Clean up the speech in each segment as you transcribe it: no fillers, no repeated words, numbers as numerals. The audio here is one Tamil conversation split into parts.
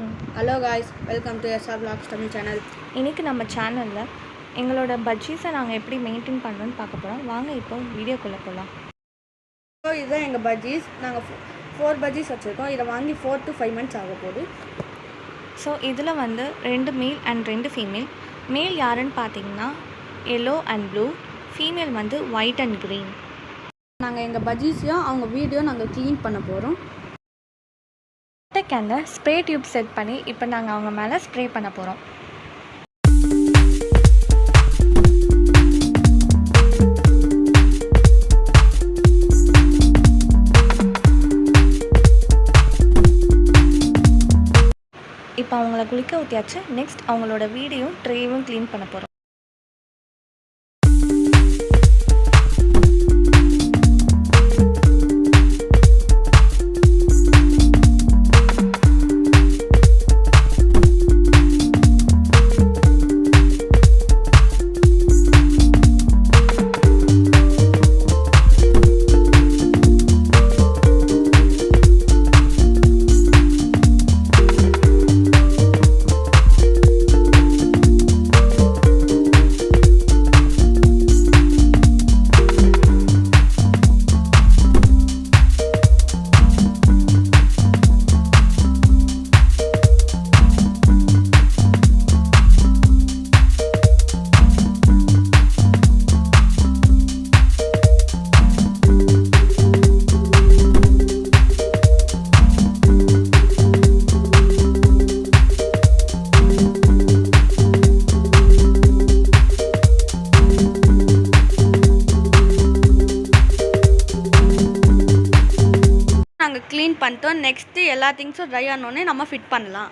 Hello guys, welcome to SR Vlogs Tamil channel. இன்றைக்கி நம்ம சேனலில் எங்களோட பஜ்ஜீஸை நாங்கள் எப்படி மெயின்டைன் பண்ணணும்னு பார்க்க போகிறோம். வாங்க இப்போ வீடியோக்குள்ளே போகலாம். ஸோ இதுதான் எங்கள் பஜ்ஜீஸ். நாங்கள் 4 பஜ்ஜீஸ் வச்சுருக்கோம். இதை வாங்கி 4 to 5 months ஆக போகுது. ஸோ இதில் வந்து 2 மேல் அண்ட் 2 ஃபீமேல். மேல் யாருன்னு பார்த்தீங்கன்னா எல்லோ அண்ட் ப்ளூ, ஃபீமேல் வந்து ஒயிட் அண்ட் க்ரீன். நாங்கள் எங்கள் பஜ்ஜீஸையும் அவங்க வீடியோ நாங்கள் க்ளீன் பண்ண போகிறோம். கேனில் ஸ்ப்ரே டியூப் செட் பண்ணி இப்போ நாங்கள் அவங்க மேலே ஸ்ப்ரே பண்ண போகிறோம். இப்போ அவங்கள குளிக்க ஊற்றியாச்சு. நெக்ஸ்ட் அவங்களோட வீடியும் ட்ரேவும் க்ளீன் பண்ண போகிறோம். நாங்கள் க்ளீன் பண்ணிட்டோம். நெக்ஸ்ட்டு எல்லா திங்ஸும் ட்ரை ஆனோடனே நம்ம ஃபிட் பண்ணலாம்.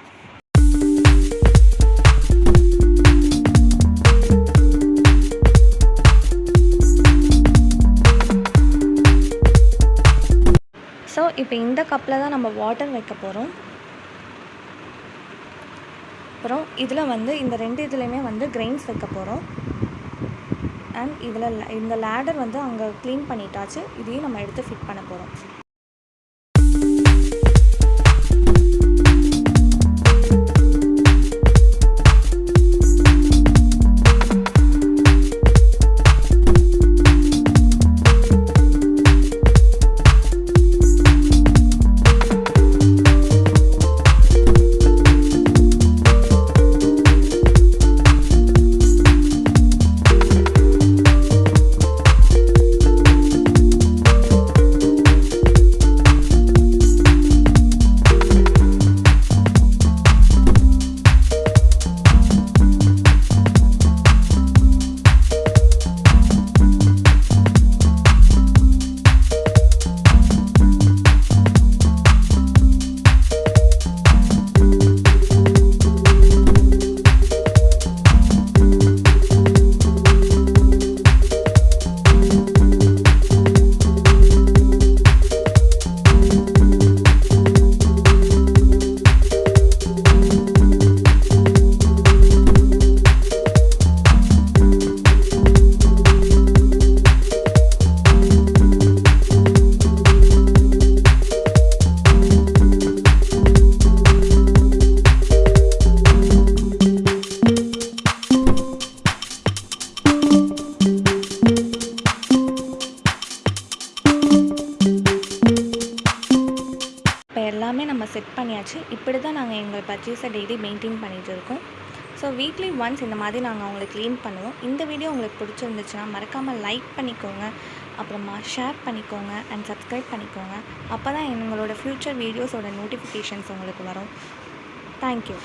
ஸோ இப்போ இந்த கப்பில் தான் நம்ம வாட்டர் வைக்க போகிறோம். அப்புறம் இதில் வந்து இந்த 2 இதுலேயுமே வந்து கிரெயின்ஸ் வைக்க போகிறோம். அண்ட் இதில் இந்த லேடர் வந்து அங்கே க்ளீன் பண்ணிட்டாச்சு. இதையும் நம்ம எடுத்து ஃபிட் பண்ண போகிறோம். எல்லாமே நம்ம செட் பண்ணியாச்சு. இப்படி தான் நாங்கள் எங்கள் பர்ச்சேஸை டெய்லி மெயின்டைன் பண்ணிகிட்டு இருக்கோம். ஸோ வீக்லி ஒன்ஸ் இந்த மாதிரி நாங்கள் அவங்களை க்ளீன் பண்ணுவோம். இந்த வீடியோ உங்களுக்கு பிடிச்சிருந்துச்சுன்னா மறக்காமல் லைக் பண்ணிக்கோங்க, அப்புறமா ஷேர் பண்ணிக்கோங்க அண்ட் சப்ஸ்கிரைப் பண்ணிக்கோங்க. அப்போ தான் எங்களோட ஃப்யூச்சர் வீடியோஸோட நோட்டிஃபிகேஷன்ஸ் உங்களுக்கு வரும். தேங்க்யூ.